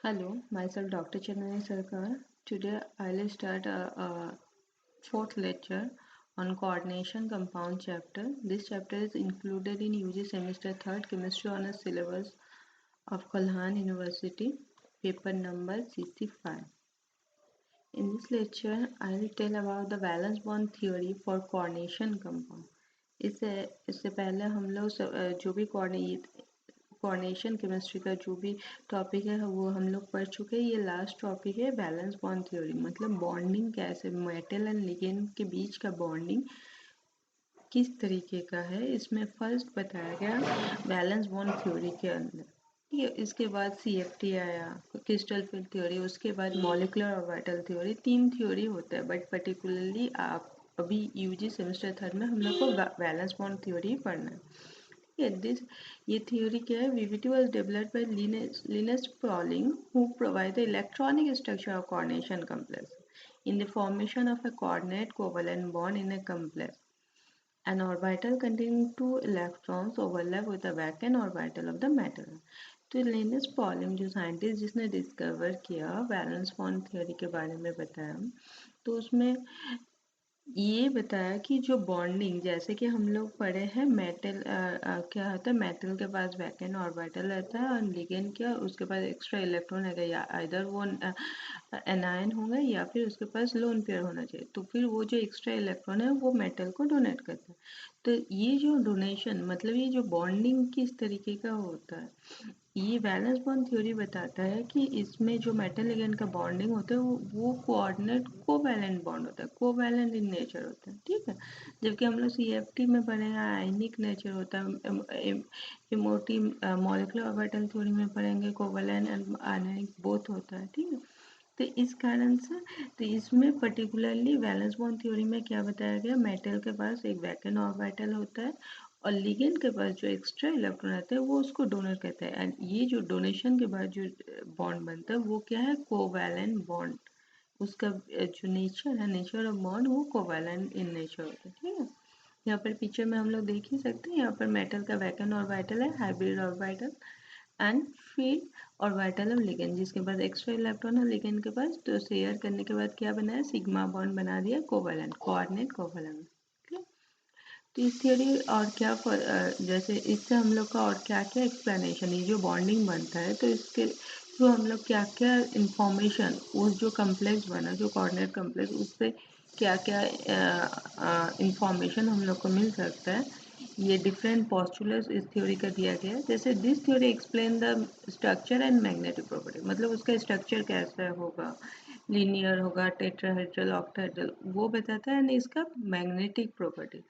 Hello, myself Dr. Chandani Sarkar. Today I'll start a fourth lecture on coordination compound chapter. This chapter is included in UG semester 3rd chemistry honors syllabus of Kalhan University, paper number 65. In this lecture, I'll tell about the valence bond theory for coordination compound. इससे पहले हम लोग जो भी coordination chemistry का जो भी topic है वो हम लोग पढ़ चुके हैं। ये लास्ट टॉपिक है बैलेंस बॉन्ड थ्योरी, मतलब बॉन्डिंग कैसे मेटल एंड लिगेंड के बीच का बॉन्डिंग किस तरीके का है, इसमें फर्स्ट बताया गया बैलेंस बॉन्ड थ्योरी के अंदर। ठीक है, इसके बाद CFT आया, क्रिस्टल फील्ड थ्योरी, उसके बाद मॉलिकुलर ऑर्बिटल थ्योरी। 3 थ्योरी होता है, बट पर्टिकुलरली आप अभी UG सेमेस्टर 3rd में हम लोग को बैलेंस बॉन्ड थ्योरी पढ़ना है। This ये theory क्या है? VBT was developed by Linus Pauling, who provide the electronic structure of coordination complex in the formation of a coordinate covalent bond in a complex. An orbital containing 2 electrons overlap with the vacant orbital of the metal. तो Linus Pauling जो scientist जिसने discover किया valence bond theory के बारे में बताया, तो उसमें ये बताया कि जो बॉन्डिंग जैसे कि हम लोग पढ़े हैं मेटल क्या होता है, मेटल के पास वैकेंट ऑर्बिटल रहता है और लिगेंड क्या उसके पास एक्स्ट्रा इलेक्ट्रॉन है, या इधर वो एनायन होगा या फिर उसके पास लोन पेयर होना चाहिए, तो फिर वो जो एक्स्ट्रा इलेक्ट्रॉन है वो मेटल को डोनेट करता है। तो ये जो डोनेशन मतलब ये जो बॉन्डिंग किस तरीके का होता है, ये वैलेंस बॉन्ड थ्योरी बताता है कि इसमें जो मेटल लिगेंड का बॉन्डिंग होता है वो कोऑर्डिनेट कोवैलेंट बॉन्ड होता है, कोवैलेंट इन नेचर होता है। ठीक है, जबकि हम लोग CFT में पढ़ेंगे आयनिक नेचर होता है, इमोटी मॉलिक्यूलर ऑर्बिटल थ्योरी में पढ़ेंगे कोवैलेंट एंड आयनिक बोथ होता है। ठीक है, तो इस कारण से तो इसमें पर्टिकुलरली वैलेंस बॉन्ड थ्योरी में क्या बताया गया, मेटल के पास एक वैकेंट ऑर्बिटल होता है और लिगेंड के पास जो एक्स्ट्रा इलेक्ट्रॉन रहता है वो उसको डोनेट करता है, एंड ये जो डोनेशन के बाद जो बॉन्ड बनता है वो क्या है, कोवैलेंट बॉन्ड। उसका जो नेचर है, नेचर ऑफ बॉन्ड वो कोवैलेंट इन नेचर होता है। ठीक है, यहाँ पर पिक्चर में हम लोग देख ही सकते हैं, यहाँ पर मेटल का वैकेंट ऑर्बिटल है, हाइब्रिड ऑर्बिटल, एंड फिर ऑर्बिटल ऑफ लिगेंड जिसके पास एक्स्ट्रा इलेक्ट्रॉन है लिगेंड के पास, तो शेयर करने के बाद क्या बनाया, सिग्मा बॉन्ड बना दिया कोवैलेंट, कोऑर्डिनेट कोवैलेंट। तो इस थियोरी और क्या जैसे इससे हम लोग का और क्या क्या एक्सप्लेनेशन, ये जो बॉन्डिंग बनता है तो इसके थ्रू हम लोग क्या क्या इंफॉर्मेशन उस जो कम्प्लेक्स बना, जो कोऑर्डिनेट कम्प्लेक्स, उससे क्या क्या इंफॉर्मेशन हम लोग को मिल सकता है, ये डिफरेंट पॉस्टुलेट्स इस थ्योरी का दिया गया है। जैसे this theory explain the structure and magnetic property, मतलब उसका स्ट्रक्चर कैसा होगा, लीनियर होगा, टेट्राहेड्रल, ऑक्टाहेड्रल, वो बताता है, एंड इसका मैग्नेटिक प्रॉपर्टी,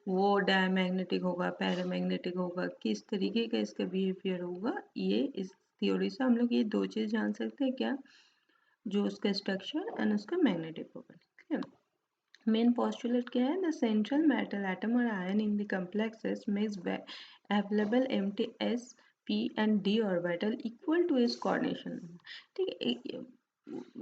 वो डायमैग्नेटिक होगा, पैरामैग्नेटिक होगा, किस तरीके का इसका बिहेवियर होगा, ये इस थ्योरी से हम लोग ये 2 चीज़ जान सकते हैं, क्या, जो उसका स्ट्रक्चर एंड उसका मैग्नेटिक प्रॉपर्टी। ठीक है, मेन पोस्टुलेट क्या है, द सेंट्रल मेटल एटम और ion in the complexes makes available empty s p and d orbital equal to its coordination। ठीक है,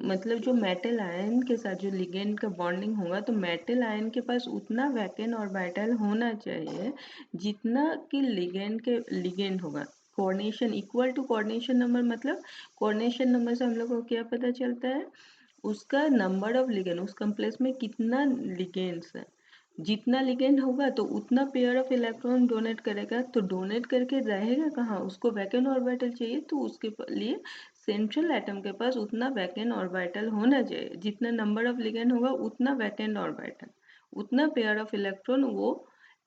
मतलब जो मेटल आयन के साथ जो लिगेंड का बॉन्डिंग होगा, तो मेटल आयन के पास उतना वैकेंट ऑर्बिटल होना चाहिए जितना कि लिगेंड होगा। Coordination equal to coordination number, मतलब कोऑर्डिनेशन नंबर से हम लोग को क्या पता चलता है, उसका नंबर ऑफ लिगेंड, उस कम्प्लेक्स में कितना लिगेंड्स है, जितना लिगेंड होगा तो उतना पेयर ऑफ इलेक्ट्रॉन डोनेट करेगा, तो डोनेट करके रहेगा कहाँ, उसको वैकेंट ऑर्बिटल चाहिए, तो उसके लिए सेंट्रल एटम के पास उतना वैकेंट ऑर्बिटल होना चाहिए, जितना नंबर ऑफ लिगेंड होगा उतना वैकेंट ऑर्बिटल, उतना पेयर ऑफ इलेक्ट्रॉन वो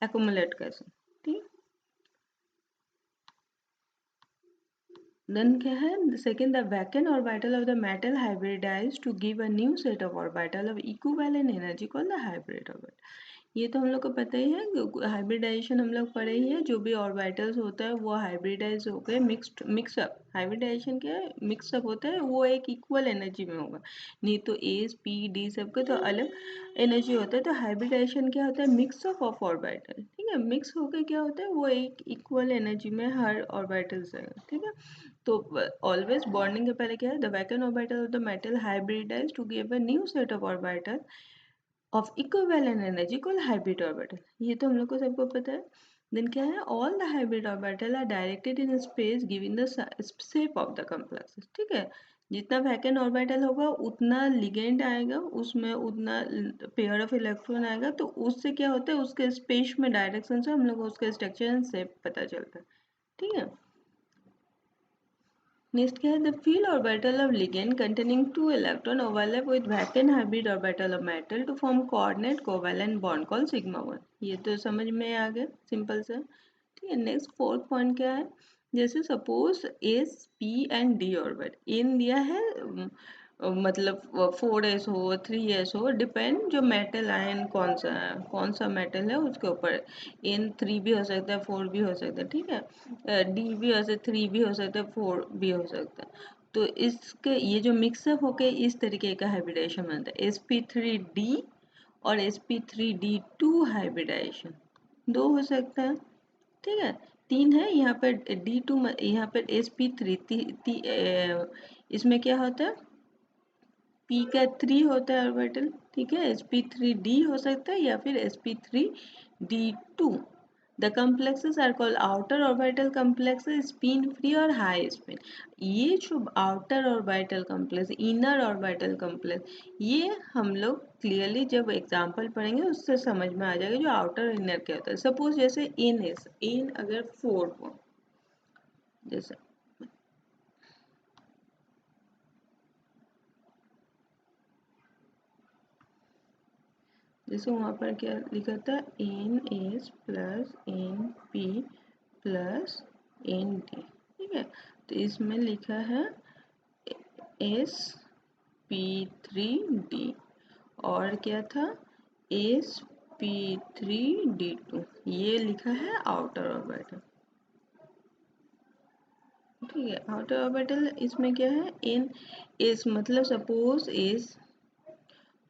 एक्युमुलेट कर सकते। ठीक, देन क्या है, second, the vacant orbital of the metal hybridize to give a new set of orbital of equivalent energy called the hybrid orbital. ये तो हम लोग को पता ही है, हाइब्रिडाइजेशन हम लोग पढ़े ही है, जो भी ऑर्बिटल्स होता है वो हाइब्रिडाइज हो गए, मिक्सअप। हाइब्रिडाइजेशन क्या है, मिक्सअप होता है, वो एक इक्वल एनर्जी में होगा, नहीं तो एस पी डी सबका तो अलग एनर्जी होता है, तो हाइब्रिडाइजेशन क्या होता है, मिक्सअप ऑफ ऑर्बिटल। ठीक है, मिक्स होकर क्या होता है, वो एक इक्वल एनर्जी में हर ऑर्बिटल्स है। ठीक है, तो ऑलवेज बॉन्डिंग के पहले क्या है, the vacant orbital of the metal hybridize to give a new set of orbital of equivalent energy called hybrid orbital. ये तो हम लोग को सबको पता है। देन क्या है, all the hybrid orbital are directed in space giving the shape of the complex. ठीक है, जितना वैकेंट ऑर्बिटल होगा उतना लिगेंड आएगा, उसमें उतना पेयर ऑफ इलेक्ट्रॉन आएगा, तो उससे क्या होता है, उसके स्पेस में डायरेक्शन से हम लोग को उसका स्ट्रक्चर एंड शेप पता चलता है। ठीक है, नेक्स्ट क्या है, the field orbital of ligand containing 2 electron overlap with vacant hybrid orbital of metal to form coordinate covalent bond called sigma 1। ये तो समझ में आ गया, सिंपल सा। ठीक है, नेक्स्ट फोर्थ पॉइंट क्या है, जैसे suppose S P and D orbit, इन दिया है मतलब 4s हो 3s हो, डिपेंड जो मेटल आयन कौन सा है, कौन सा मेटल है उसके ऊपर। इन 3 भी हो सकता है, 4 भी हो सकता है। ठीक है, डी भी हो सकता है, 3 भी हो सकता है, 4 भी हो सकता है। तो इसके ये जो मिक्सअप होके इस तरीके का हाइब्रिडेशन बनता है, sp3d और sp3d2 हाइब्रिडाइजेशन, दो हो सकता है। ठीक है, 3 है यहाँ पर D2, यहाँ पर sp3 इसमें क्या होता है, p का 3 होता है ऑर्बिटल। ठीक है, sp3d हो सकता है या फिर sp3d2। The complexes are called outer orbital complexes, spin free और हाई स्पिन। ये जो outer orbital complex, inner orbital complex, ये हम लोग क्लियरली जब एग्जांपल पढ़ेंगे उससे समझ में आ जाएगा जो आउटर और इनर क्या होता है। सपोज जैसे इन अगर 4 हो, जैसे वहाँ पर क्या लिखा था, n s plus n p plus n d. ठीक है, तो इसमें लिखा है एस पी थ्री डी, और क्या था, s p three d two, ये लिखा है आउटर ऑर्बिटल। ठीक है, आउटर ऑर्बिटल इसमें क्या है, एन एस मतलब सपोज एस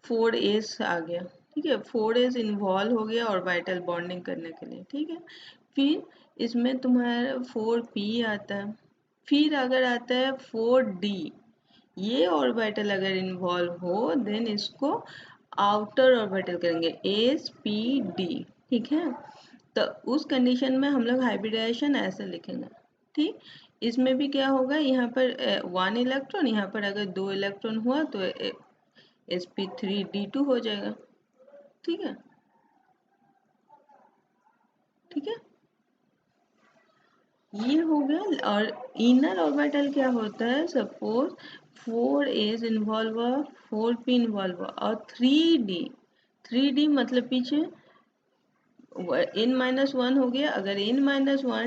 4s आ गया। ठीक है, 4s इन्वॉल्व हो गया ऑर्बिटल बॉन्डिंग करने के लिए। ठीक है, फिर इसमें तुम्हारा 4p आता है, फिर अगर आता है 4d, ये ऑर्बिटल अगर इन्वॉल्व हो देन इसको आउटर ऑर्बिटल करेंगे, sp_d। ठीक है, तो उस कंडीशन में हम लोग हाइब्रिडाइजेशन ऐसे लिखेंगे। ठीक, इसमें भी क्या होगा, यहाँ पर 1 इलेक्ट्रॉन, यहाँ पर अगर 2 इलेक्ट्रॉन हुआ तो sp3d2 हो जाएगा। ठीक है, ठीक है, ये हो गया। और इनर ऑर्बिटल क्या होता है, सपोज 4s इन्वॉल्व हुआ, 4p इन्वॉल्व हुआ और 3d मतलब पीछे n-1 हो गया। अगर n-1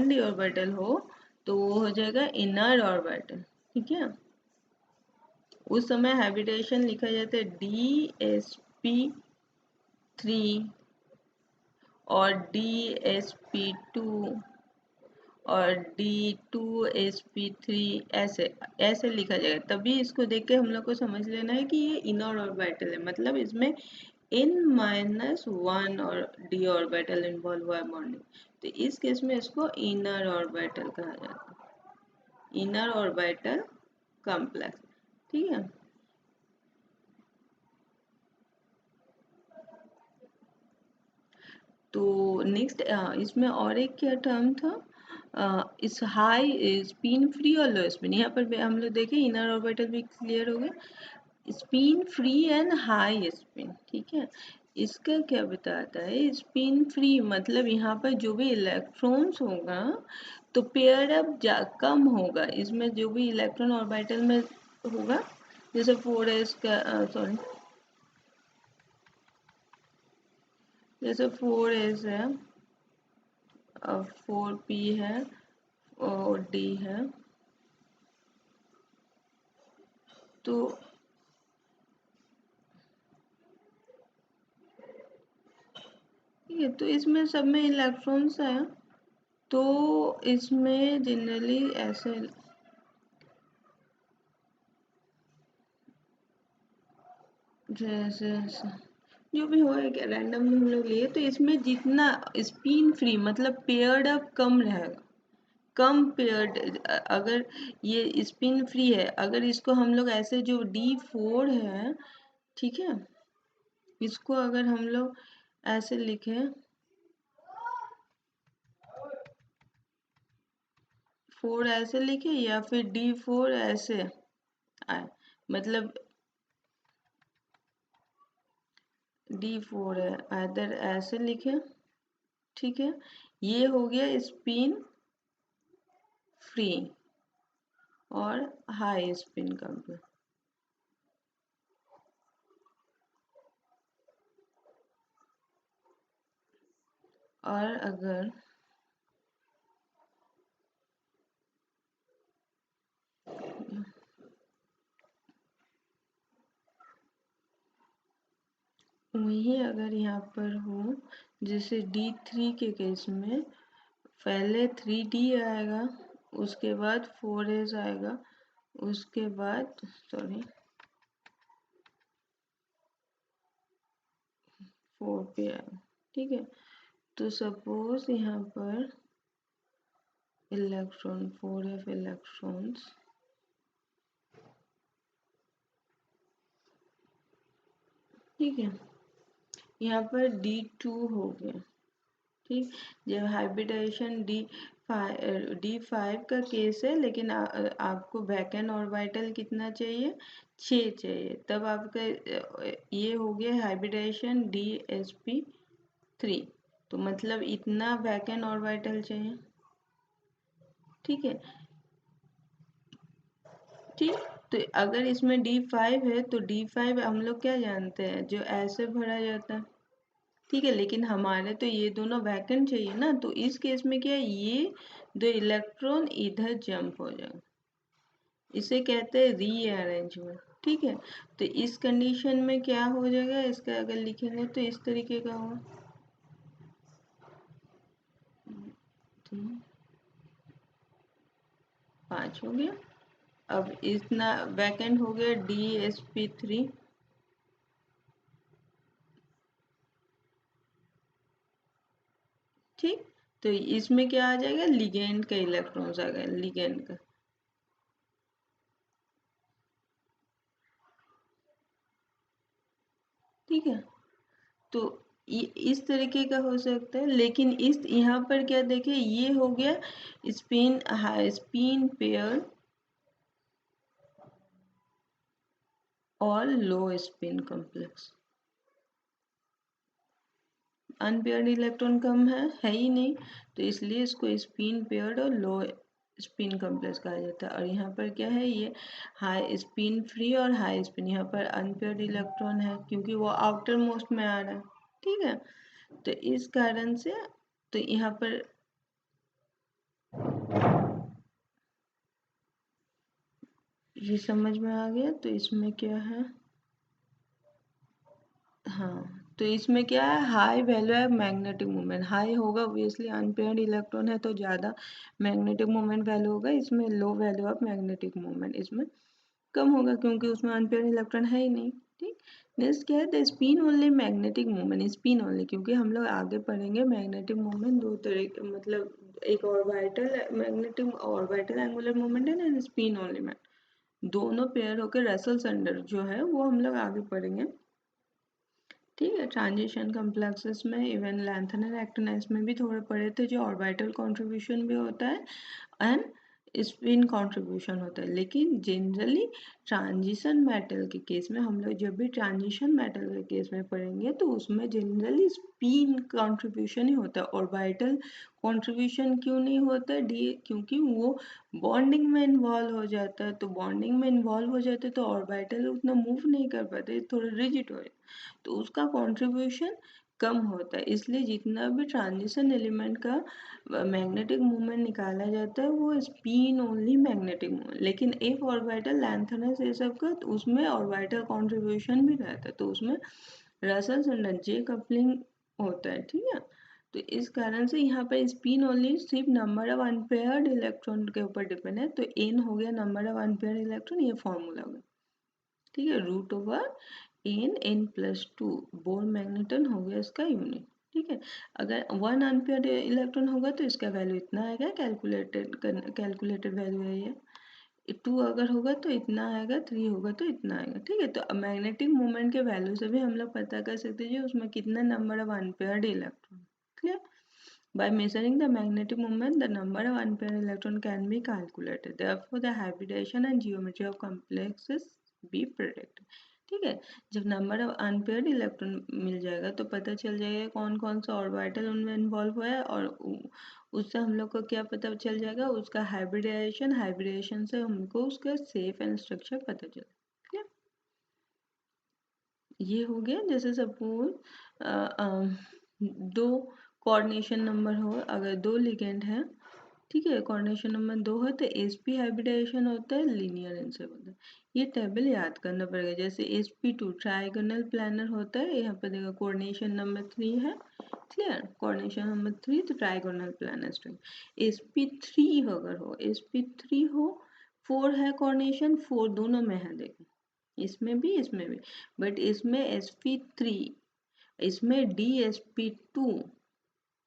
d ऑर्बिटल हो तो वो हो जाएगा इनर ऑर्बिटल। ठीक है, उस समय हैबिटेशन लिखा जाता है dsp3 और dsp2 और D2sp3, ऐसे ऐसे लिखा जाएगा। तभी इसको देख के हम लोग को समझ लेना है कि ये इनर ऑर्बिटल है, मतलब इसमें n-1 और d ऑर्बिटल इन्वॉल्व हुआ है बॉन्डिंग। तो इस केस में इसको इनर ऑर्बिटल कहा जाता है, इनर ऑर्बिटल कॉम्प्लेक्स। ठीक है, तो नेक्स्ट इसमें और एक क्या टर्म था, इस हाई स्पिन फ्री और लो स्पिन। यहाँ पर हम लोग देखें इनर ऑर्बिटल भी क्लियर हो गया, spin free and high spin. ठीक है, इसका क्या बताता है, स्पिन फ्री मतलब यहाँ पर जो भी इलेक्ट्रॉन्स होगा तो पेयर अप कम होगा, इसमें जो भी इलेक्ट्रॉन ऑर्बिटल में होगा, जैसे 4s का सॉरी, जैसे 4s है, 4p है और d है, तो ठीक है, तो इसमें सब में इलेक्ट्रॉन्स हैं, तो इसमें जनरली ऐसे जैसे जो भी होगा क्या रैंडम हम लोग लिए, तो इसमें जितना स्पिन फ्री मतलब पेयर्ड अप कम रहेगा, कम पेयर्ड। अगर ये स्पिन फ्री है, अगर इसको हम लोग ऐसे जो D4 है, ठीक है, इसको अगर हम लोग ऐसे लिखें, 4 ऐसे लिखे या फिर D4 ऐसे आए, मतलब D4 है, आइदर ऐसे लिखे, ठीक है। ये हो गया स्पिन फ्री और हाई स्पिन कंप्लेक्स। और अगर वही अगर यहाँ पर हो, जैसे D3 के केस में पहले 3D आएगा, उसके बाद 4S आएगा, उसके बाद सॉरी 4P आएगा, ठीक है। तो सपोज यहाँ पर इलेक्ट्रॉन 4F इलेक्ट्रॉन्स, ठीक है, यहाँ पर D2 हो गया, ठीक। जब हाइब्रिडाइजेशन D5 का केस है, लेकिन आपको वैकेंट ऑर्बिटल कितना चाहिए, 6 चाहिए, तब आपका ये हो गया हाइब्रिडाइजेशन DsP3, तो मतलब इतना वैकेंट ऑर्बिटल चाहिए, ठीक है। ठीक, तो अगर इसमें D5 है तो D5 हम लोग क्या जानते हैं, जो ऐसे भरा जाता है, ठीक है। लेकिन हमारे तो ये दोनों वैकेंट चाहिए ना, तो इस केस में क्या है, ये दो इलेक्ट्रॉन इधर जंप हो जाए, इसे कहते हैं रीअरेंजमेंट, ठीक है। तो इस कंडीशन में क्या हो जाएगा, इसका अगर लिखेंगे तो इस तरीके का होगा, 5 हो गया। अब इतना वैकेंट हो गया DsP3, ठीक। तो इसमें क्या आ जाएगा, लिगेंड का इलेक्ट्रॉन्स आ गया, लिगेंड का, ठीक है। तो इस तरीके का हो सकता है, लेकिन इस यहाँ पर क्या देखें, ये हो गया स्पिन हाई स्पिन पेयर और low spin complex, unpaired electron कम है ही नहीं, तो इसलिए इसको स्पिन पेयर्ड और लो स्पिन कॉम्प्लेक्स कहा जाता है। और यहाँ पर क्या है, ये हाई स्पिन फ्री और हाई स्पिन, यहाँ पर अनपेयर्ड इलेक्ट्रॉन है क्योंकि वो आउटर मोस्ट में आ रहा है, ठीक है। तो इस कारण से तो यहाँ पर ये समझ में आ गया। तो इसमें क्या है, हाँ, तो इसमें क्या है, हाई वैल्यू है मैग्नेटिक मोमेंट, हाई होगा ऑब्वियसली, अनपेयर्ड इलेक्ट्रॉन है तो ज़्यादा मैग्नेटिक मोमेंट वैल्यू होगा, इसमें low value of magnetic moment, इसमें कम होगा क्योंकि उसमें अनपेयर्ड इलेक्ट्रॉन है ही नहीं, ठीक। नेक्स्ट क्या है, the spin only magnetic moment, spin only, क्योंकि हम लोग आगे पढ़ेंगे मैग्नेटिक मोमेंट दो तरीके, मतलब एक orbital magnetic orbital angular moment है ना, स्पिन ओनली में दोनों पेयर होकर रसल संडर जो है वो हम लोग आगे पढ़ेंगे, ठीक है। ट्रांजिशन कॉम्प्लेक्सेस में इवन लैंथनर एक्टिनाइड्स में भी थोड़े पढ़े थे, जो ऑर्बिटल कंट्रीब्यूशन भी होता है एंड स्पिन कंट्रीब्यूशन होता है। लेकिन जनरली ट्रांजिशन मेटल के केस में हम लोग जब भी ट्रांजिशन मेटल के केस में पढ़ेंगे तो उसमें जनरली स्पिन कंट्रीब्यूशन ही होता है, ऑर्बिटल कंट्रीब्यूशन क्यों नहीं होता है, डी क्योंकि वो बॉन्डिंग में इन्वॉल्व हो जाता है, तो बॉन्डिंग में इन्वॉल्व हो जाते हैं तो ऑर्बिटल उतना मूव नहीं कर पाते, थोड़े रिजिड हो, तो उसका कंट्रीब्यूशन कम होता है। इसलिए जितना भी ट्रांजिशन एलिमेंट का मैग्नेटिक मूवमेंट निकाला जाता है वो स्पिन ओनली मैग्नेटिक मूवमेंट, लेकिन एक ऑर्बिटल लैंथनस ये सब का तो उसमें ऑर्बिटल कंट्रीब्यूशन भी रहता है, तो उसमें रसल संडन जे कपलिंग होता है, ठीक है। तो इस कारण से यहाँ पर स्पिन ओनली सिर्फ नंबर ऑफ अनपेयर्ड इलेक्ट्रॉन के ऊपर डिपेंड है, तो एन हो गया नंबर ऑफ अनपेयर्ड इलेक्ट्रॉन, ये फॉर्मूला होगा, ठीक है। Root over n+2 bore magneton हो गया इसका यूनिट, ठीक है। अगर 1 अनपेयर्ड इलेक्ट्रॉन होगा तो इसका वैल्यू इतना आएगा, कैलकुलेटेड वैल्यू है ये, 2 अगर होगा तो इतना आएगा, 3 होगा तो इतना आएगा, ठीक है। तो मैग्नेटिक मोमेंट के वैल्यू से भी हम लोग पता कर सकते हैं उसमें कितना number of unpaired electron, clear. By measuring the magnetic moment, the number of unpaired electron can be calculated. Therefore, the hybridization and geometry of complexes be predicted. ठीक है, जब नंबर ऑफ अनपेयर्ड इलेक्ट्रॉन मिल जाएगा तो पता चल जाएगा कौन कौन सा ऑर्बिटल उनमें इन्वॉल्व हुआ है, और उससे हम लोग को क्या पता चल जाएगा, उसका हाइब्रिडाइजेशन से हमको उसका सेफ एंड स्ट्रक्चर पता चल। क्लियर, ये हो गया। जैसे सपोज दो कोऑर्डिनेशन नंबर हो, अगर दो लिगेंड है, ठीक है, कोऑर्डिनेशन नंबर 2 है, तो sp हाइब्रिडाइजेशन होता है लीनियर इनसेप होता है। ये टेबल याद करना पड़ेगा। जैसे sp2 ट्राइगोनल प्लानर होता है, यहाँ पर देखो कोऑर्डिनेशन नंबर 3 है। क्लियर, कोऑर्डिनेशन नंबर 3 तो ट्राइगोनल प्लानर स्ट्रिंग। sp3 अगर हो, sp3 हो, 4 है कोऑर्डिनेशन, 4 दोनों में है, देखो इसमें भी, बट इसमें sp3, इसमें dsp2,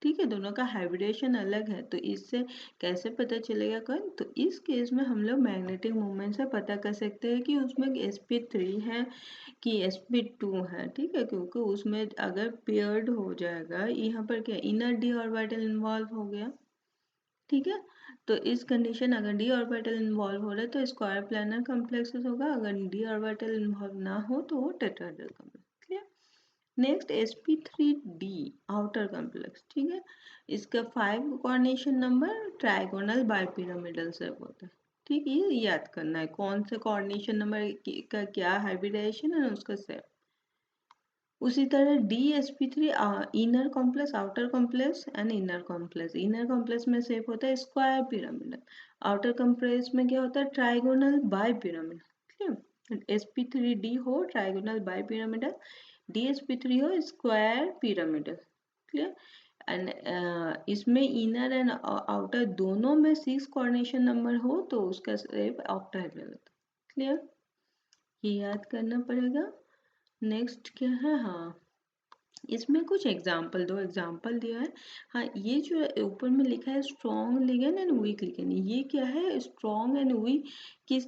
ठीक है, दोनों का हाइब्रिडेशन अलग है। तो इससे कैसे पता चलेगा कौन, तो इस केस में हम लोग मैग्नेटिक मोमेंट से पता कर सकते हैं कि उसमें sp3 है कि sp2 है। ठीक है, क्योंकि उसमें अगर पेयर्ड हो जाएगा, यहाँ पर क्या इनर डी ऑर्बिटल इन्वॉल्व हो गया। ठीक है, तो इस कंडीशन अगर डी ऑर्बिटल इन्वॉल्व हो रहा है तो स्क्वायर प्लानर कॉम्प्लेक्सेस होगा, अगर डी ऑर्बिटल इन्वॉल्व ना हो तो वो tetrahedral complex. Clear, next sp3d outer complex. ठीक है, इसका 5 कोऑर्डिनेशन नंबर ट्राइगोनल बाइपिरामिडल सेप होता है। ठीक है, ये याद करना है कौन से कोऑर्डिनेशन नंबर का क्या हाइब्रिडाइजेशन है उसका सेप। उसी तरह dsp3 inner complex, outer complex and inner complex. Inner complex में सेप होता है स्क्वायर पिरामिडल, आउटर कॉम्प्लेक्स में क्या होता है trigonal bi pyramidal. Clear, sp3d हो ट्राइगोनल बाई पिरामिडल, dsp3 हो स्क्वायर पिरामिडल। क्लियर, एंड इसमें इनर एंड आउटर दोनों में 6 कोऑर्डिनेशन नंबर हो तो उसका सेप ऑक्टाहेड्रल होता है। क्लियर, ये याद करना पड़ेगा। नेक्स्ट क्या है, हाँ इसमें कुछ एग्जाम्पल, दो एग्जाम्पल दिया है। हाँ, ये जो ऊपर में लिखा है strong ligand and week ligand, ये क्या है, स्ट्रॉन्ग एंड वीक किस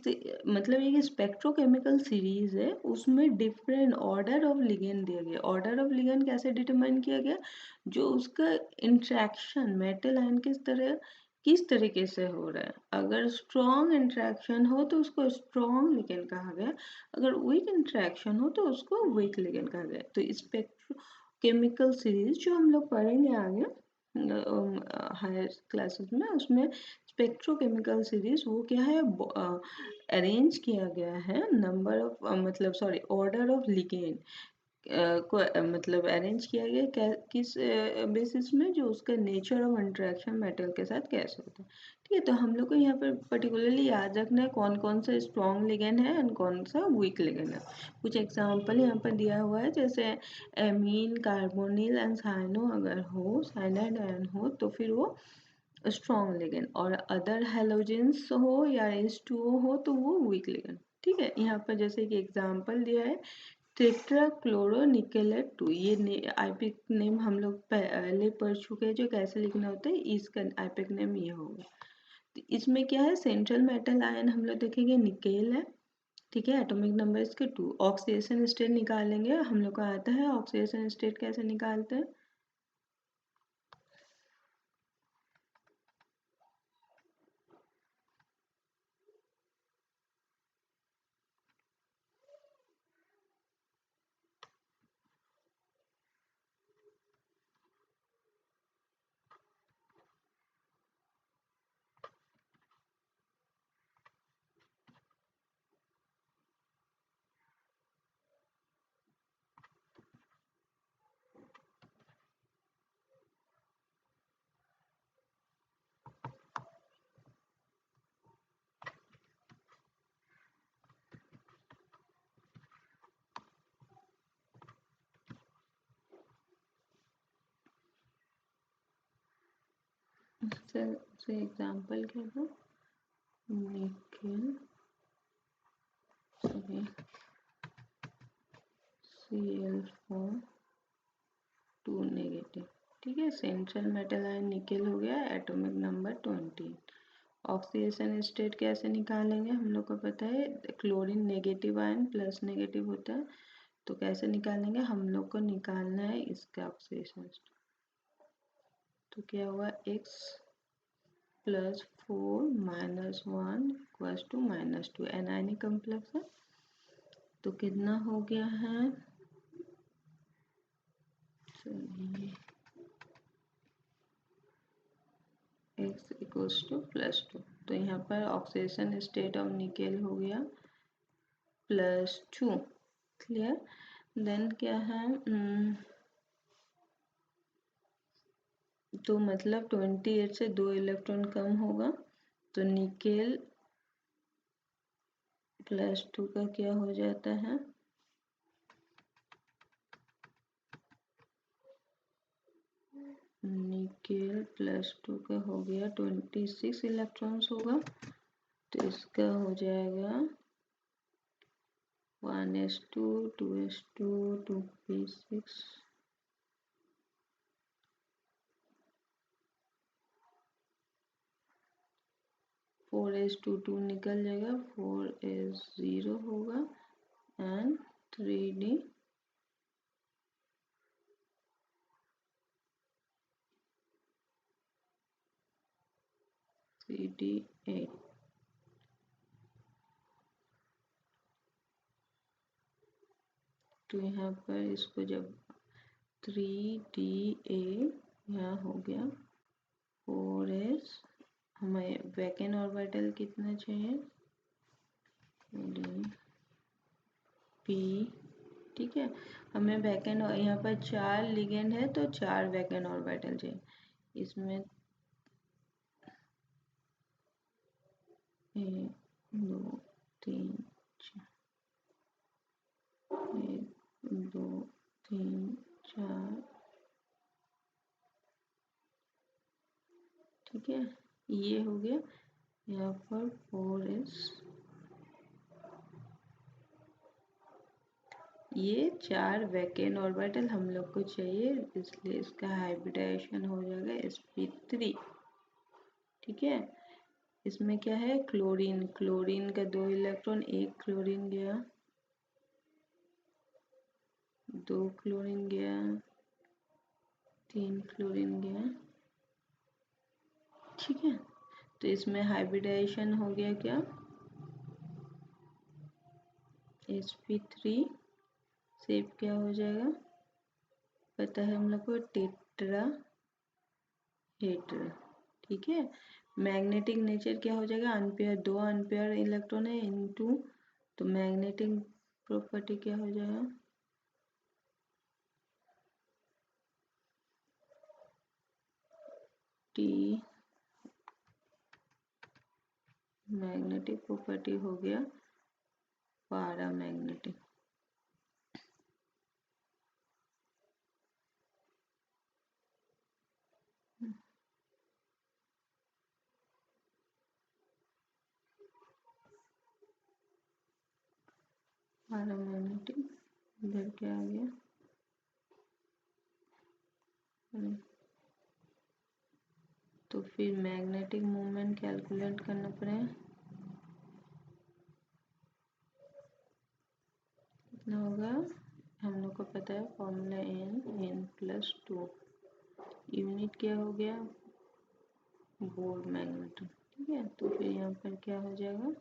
मतलब ये स्पेक्ट्रोकेमिकल सीरीज है, उसमें डिफरेंट ऑर्डर ऑफ लिगेंड दिया गया। ऑर्डर ऑफ लिगेंड कैसे डिटरमाइन किया गया, जो उसका इंट्रैक्शन मेटल आयन किस तरीके से हो रहा है। अगर स्ट्रॉन्ग इंट्रैक्शन हो तो उसको स्ट्रॉन्ग लिगेंड कहा गया, अगर वीक इंट्रैक्शन हो तो उसको वीक लिगेंड कहा गया। तो स्पेक्ट्रो केमिकल सीरीज जो हम लोग पढ़ेंगे आगे हायर क्लासेस में, उसमें स्पेक्ट्रोकेमिकल सीरीज वो क्या है, अरेंज किया गया है नंबर ऑफ मतलब सॉरी ऑर्डर ऑफ लिगेंड को मतलब अरेंज किया गया किस बेसिस में, जो उसका नेचर ऑफ इंटरेक्शन मेटल के साथ कैसे होता है। ठीक है, तो हम लोग को यहाँ पर पर्टिकुलरली याद रखना है कौन कौन सा स्ट्रॉन्ग लिगेंड है एंड कौन सा वीक लिगेंड है। कुछ एग्जांपल यहाँ पर दिया हुआ है, जैसे एमीन कार्बोनिल एंड साइनो अगर हो, साइनाइड आयन हो तो फिर वो स्ट्रॉन्ग लिगेंड, और अदर हेलोजेंस हो या H2O हो तो वो वीक लिगेंड। ठीक है, यहाँ पर जैसे कि एग्जांपल दिया है टेट्राक्लोरोनिकेलेट 2, ये आईपिक नेम हम लोग पहले पढ़ चुके हैं, जो कैसे लिखना होता है, इसका आईपिक नेम ये होगा। तो इसमें क्या है, सेंट्रल मेटल आयन हम लोग देखेंगे निकेल है। ठीक है, एटॉमिक नंबर इसके 2, ऑक्सीडेशन स्टेट निकालेंगे, हम लोग को आता है ऑक्सीडेशन स्टेट कैसे निकालते हैं। से एग्जांपल क्या था, निकेल Cl4 2 नेगेटिव। ठीक है, सेंट्रल मेटल आयन निकेल हो गया, एटॉमिक नंबर 20। ऑक्सीडेशन स्टेट कैसे निकालेंगे, हम लोग को पता है chlorine negative ion plus negative होता है, तो कैसे निकालेंगे, हम लोग को निकालना है इसका ऑक्सीडेशन स्टेट। तो क्या हुआ x plus 4 minus 1 equals to -2 anionic complex है। तो कितना हो गया है, चलिए x इक्वल्स टू +2। तो यहाँ पर ऑक्सीडेशन स्टेट ऑफ निकेल हो गया +2। क्लियर। देन क्या है, तो मतलब 28 से 2 इलेक्ट्रॉन कम होगा, तो निकेल +2 का क्या हो जाता है, निकेल +2 का हो गया 26 इलेक्ट्रॉन्स होगा। तो इसका हो जाएगा 1s2 2s2 2p6 4s2 2 निकल जाएगा, 4s0 होगा एंड 3d 3d8। तो यहाँ पर इसको जब 3da यहाँ हो गया 4s, हमें वैकेंट ऑर्बिटल कितना चाहिए, p। ठीक है, हमें वैकेंट, यहाँ पर 4 लिगेंड है तो 4 वैकेंट ऑर्बिटल चाहिए। इसमें 1 2 3 4, 1 2 3 4, ठीक है, ये हो गया। यहाँ पर 4s, ये 4 वैकेंट ऑर्बिटल हम लोग को चाहिए, इसलिए इसका हाइब्रिडाइजेशन हो जाएगा sp3। ठीक है, इसमें क्या है, क्लोरीन, क्लोरीन का 2 इलेक्ट्रॉन, एक क्लोरीन गया, 2 क्लोरीन गया, 3 क्लोरीन गया। ठीक है, तो इसमें हाइब्रिडाइजेशन हो गया क्या, sp3 शेप क्या हो जाएगा, पता है हम लोग को, टेट्रा हेड्रा। ठीक है, मैग्नेटिक नेचर क्या हो जाएगा, अनपेयर, 2 अनपेयर इलेक्ट्रॉन है इनटू, तो मैग्नेटिक प्रॉपर्टी क्या हो जाएगा, टी, मैग्नेटिक प्रॉपर्टी हो गया पैरामैग्नेटिक। पैरामैग्नेटिक इधर क्या आ गया, तो फिर मैग्नेटिक मोमेंट कैलकुलेट करना पड़ेगा, कितना होगा, हम लोग को पता है फॉर्मूला n+2, यूनिट क्या हो गया, बोर मैग्नेटिक। ठीक है, तो फिर यहाँ पर क्या हो जाएगा,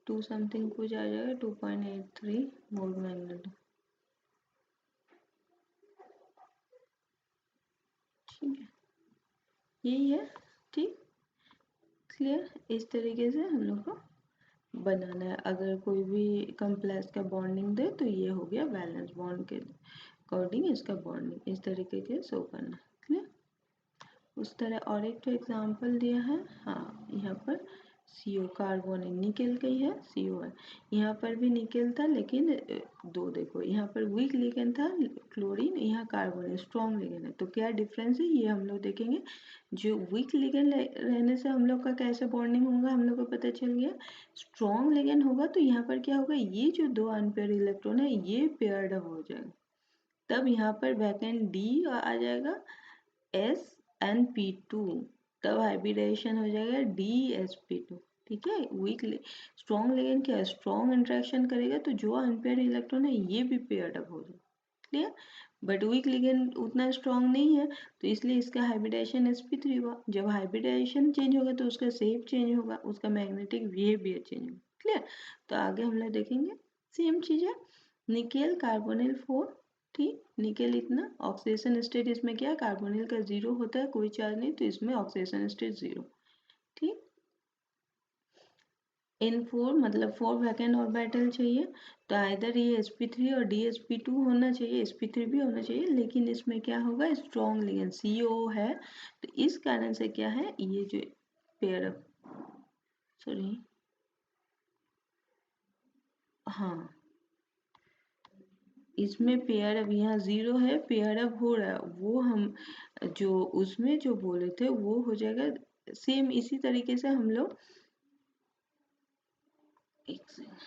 2 समथिंग कुछ आ जाएगा, 2.83 बोर मैग्नेटिक। ठीक है, यही है। ठीक, क्लियर। इस तरीके से हम लोग को बनाना है, अगर कोई भी कॉम्प्लेक्स का बॉन्डिंग दे तो ये हो गया वैलेंस बॉन्ड के अकॉर्डिंग इसका बॉन्डिंग, इस तरीके से शो करना। क्लियर। उस तरह और एक तो एग्जांपल दिया है, हाँ यहाँ पर CO कार्बन है, निकेल का ही है, CO है, यहाँ पर भी निकेल था लेकिन दो देखो, यहाँ पर वीक लिगेंड था क्लोरीन, यहाँ कार्बन स्ट्रॉन्ग लिगेंड है, तो क्या डिफरेंस है ये हम लोग देखेंगे। जो वीक लिगेंड रहने से हम लोग का कैसे बॉन्डिंग होगा, हम लोग को पता चल गया। स्ट्रॉन्ग लिगेंड होगा तो यहाँ पर क्या होगा, ये जो 2 अनपेयर इलेक्ट्रॉन है ये पेयर्ड हो जाएगा, तब यहाँ पर वैकेंट D आ जाएगा, SnP2, तब हाइब्रिडाइजेशन हो जाएगा DsP2। ठीक है, वीक स्ट्रॉन्ग लिगेंड क्या है, स्ट्रॉन्ग इंटरेक्शन करेगा तो जो अनपेयर इलेक्ट्रॉन है ये भी पेयर्ड अप हो जाएगा। क्लियर। बट वीक लिगेंड उतना स्ट्रॉन्ग नहीं है, तो इसलिए इसका हाइब्रिडाइजेशन sp3 हुआ। जब हाइब्रिडाइजेशन चेंज होगा तो उसका शेप चेंज होगा, उसका मैग्नेटिक बिहेवियर चेंज होगा। क्लियर। तो आगे हम लोग देखेंगे सेम चीज़ है। निकेल कार्बोनिल 4, ठीक। निकेल इतना ऑक्सीडेशन स्टेट इसमें क्या, कार्बोनिल का 0 होता है, कोई चार्ज नहीं, तो इसमें ऑक्सीडेशन स्टेट 0, ठीक। N4 मतलब 4 वैकेंट ऑर्बिटल चाहिए, तो आइदर ये sp3 और dsp2 होना चाहिए, sp3 भी होना चाहिए, लेकिन इसमें क्या होगा, स्ट्रॉन्ग लिगेंड CO है, तो इस कारण से क्या है, ये जो पेयर अप, सॉरी, हाँ, इसमें पेयर अप यहाँ 0 है, पेयर अप हो रहा है, वो हम जो उसमें जो बोले थे वो हो जाएगा सेम इसी तरीके से हम लोग, एक सेकंड,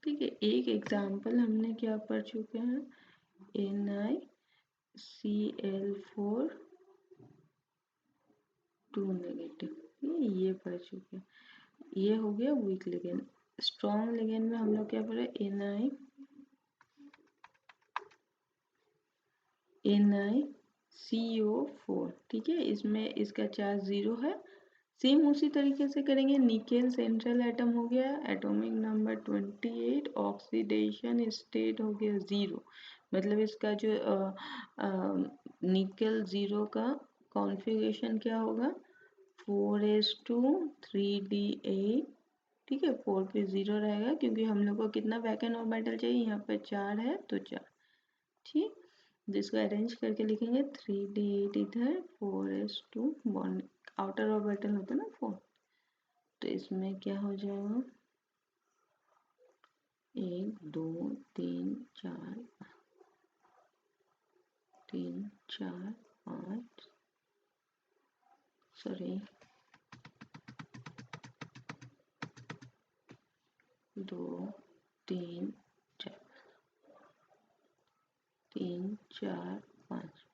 ठीक है। एक एग्जाम्पल हमने क्या पढ़ चुके हैं, NiCl4 2 नेगेटिव, ये पढ़ चुके हैं। ये हो गया वीक लिगेंड। स्ट्रॉन्ग लिगेंड में हम लोग क्या पढ़े, NiCO4, ठीक है। इसमें इसका चार्ज 0 है। सेम उसी तरीके से करेंगे, निकेल सेंट्रल एटम हो गया, एटॉमिक नंबर 28, ऑक्सीडेशन स्टेट हो गया 0, मतलब इसका जो निकेल 0 का कॉन्फ़िगरेशन क्या होगा, 4s2 3d8, ठीक है। 4 पे 0 रहेगा, क्योंकि हम लोग को कितना वैकेंट ऑर्बिटल चाहिए, यहाँ पर 4 है तो 4, ठीक। जिसको अरेंज करके लिखेंगे 3d8 इधर, 4s2 बॉन्ड, आउटर ऑर्बिटल होता है ना 4, तो इसमें क्या हो जाएगा, 1 2 3 4, 3 4 5, सॉरी 2 3 4, 3 4 5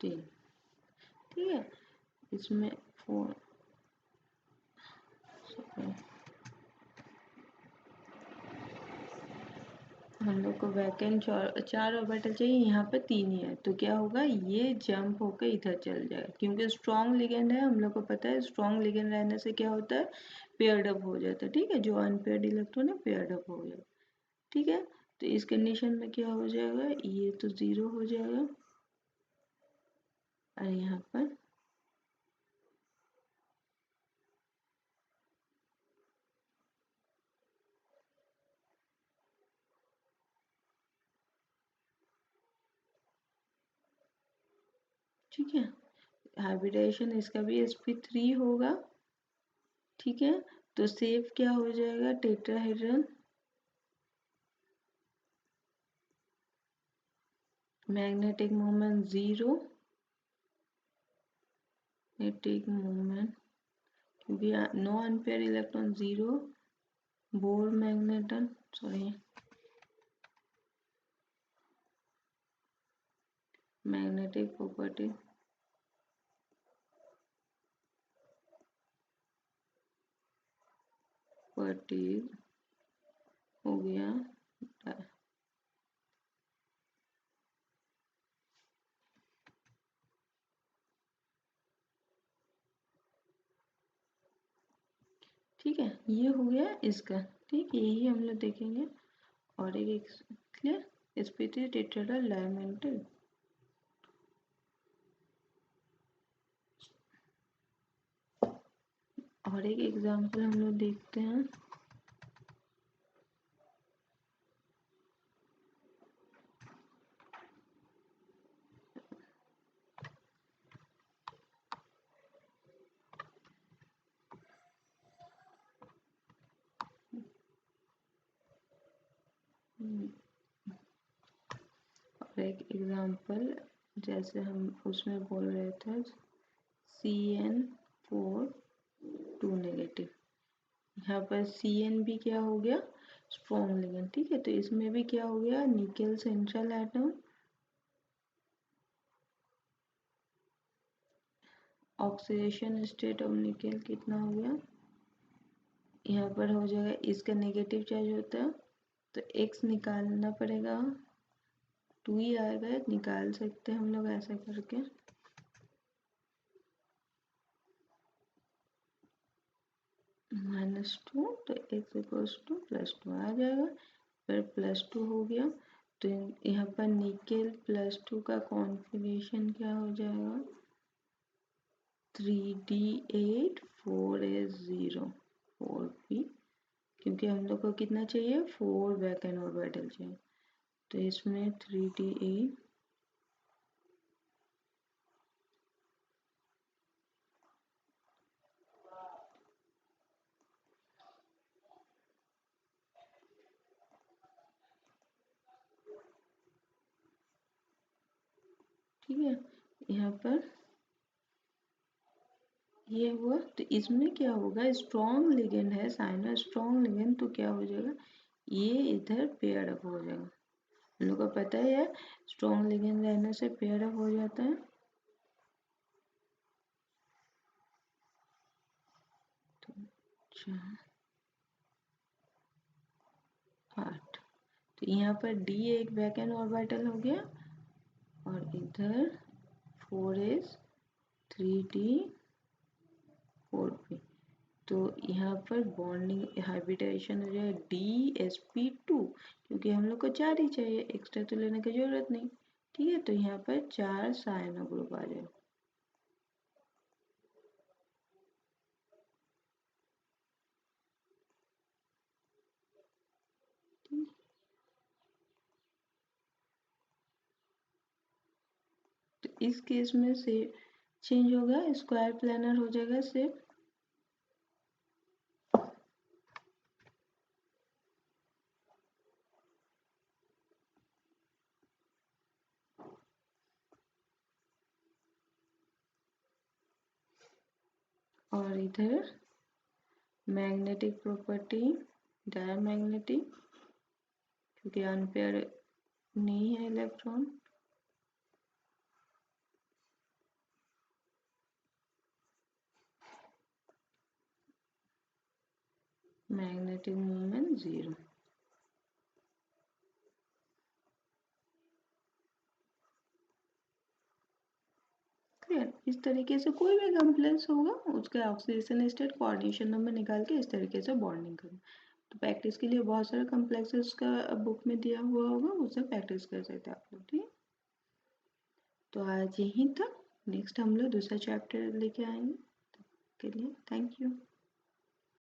3, ठीक है। इसमें 4, हम लोग को वैकेंट 4 ऑर्बिटल चाहिए, यहाँ पे 3 ही है, तो क्या होगा, ये जंप होकर इधर चल जाएगा, क्योंकि स्ट्रॉन्ग लिगेंड है, हम लोग को पता है स्ट्रॉन्ग लिगेंड रहने से क्या होता है, पेयर्ड अप हो जाता है, ठीक है। जो अनपेयर्ड इलेक्ट्रॉन है पेयर्ड अप हो जाएगा, ठीक है। तो इस कंडीशन में क्या हो जाएगा, ये तो 0 हो जाएगा, और यहाँ पर ठीक है, हाइब्रिडाइजेशन इसका भी sp3 होगा, ठीक है। तो सेफ क्या हो जाएगा, tetrahedral, magnetic moment 0, magnetic moment, क्योंकि no unpaired electron 0, Bohr magneton, sorry magnetic properties हो गया, ठीक है। ये हो गया इसका, ठीक, यही हम लोग देखेंगे। और एक क्लियर, स्पीसीज टेट्राहेड्रल डायमेंटल, और एक एग्जांपल हम लोग देखते हैं, और एक एग्जांपल जैसे हम उसमें बोल रहे थे CN4 2 नेगेटिव, यहाँ पर CN भी क्या हो गया, स्ट्रॉन्ग लिगेंड। ठीक है, तो इसमें भी क्या हो गया, nickel central atom, oxidation state of nickel कितना हो गया, यहाँ पर हो जाएगा, इसका नेगेटिव चार्ज होता है तो X निकालना पड़ेगा, 2 ही आएगा, निकाल सकते हैं हम लोग ऐसा करके। -2 तो X इक्वल्स टू +2 आ जाएगा, फिर +2 हो गया तो यहाँ पर निकेल +2 का कॉन्फ़िगरेशन क्या हो जाएगा, 3D8 4s0 4p, क्योंकि हम लोग को कितना चाहिए, 4 वैकेंट ऑर्बिटल चाहिए, तो इसमें 3D8 ठीक है, यहाँ पर ये हुआ, तो इसमें क्या होगा, स्ट्रॉन्ग लिगेंड है, साइनो स्ट्रॉन्ग लिगेंड, तो क्या हो जाएगा, ये इधर पेयर अप हो जाएगा। हम लोग को पता है स्ट्रॉन्ग लिगेंड रहने से पेयर अप हो जाता है। तो 4 8, तो यहाँ पर D एक वैकेंट ऑर्बिटल हो गया और इधर 4s 3D 4p, तो यहाँ पर बॉन्डिंग हाइब्रिडाइजेशन हो जाए DsP2, क्योंकि हम लोग को 4 ही चाहिए, एक्स्ट्रा तो लेने की जरूरत नहीं। ठीक है, तो यहाँ पर 4 साइनो ग्रुप आ जाए। तो इस केस में से चेंज होगा, स्क्वायर प्लानर हो जाएगा शेप, और इधर मैग्नेटिक प्रॉपर्टी डायमैग्नेटिक, क्योंकि अनपेयर नहीं है इलेक्ट्रॉन, मैग्नेटिक मूवमेंट 0। क्लियर, इस तरीके से कोई भी कॉम्प्लेक्स होगा उसका ऑक्सीडेशन स्टेट कोऑर्डिनेशन नंबर निकाल के इस तरीके से बॉन्डिंग करना। तो प्रैक्टिस के लिए बहुत सारे कॉम्प्लेक्सेस का बुक में दिया हुआ होगा, उससे प्रैक्टिस कर सकते हैं आप लोग। ठीक, तो आज यहीं तक, नेक्स्ट हम लोग दूसरा चैप्टर लेके आएंगे, तब के लिए थैंक यू।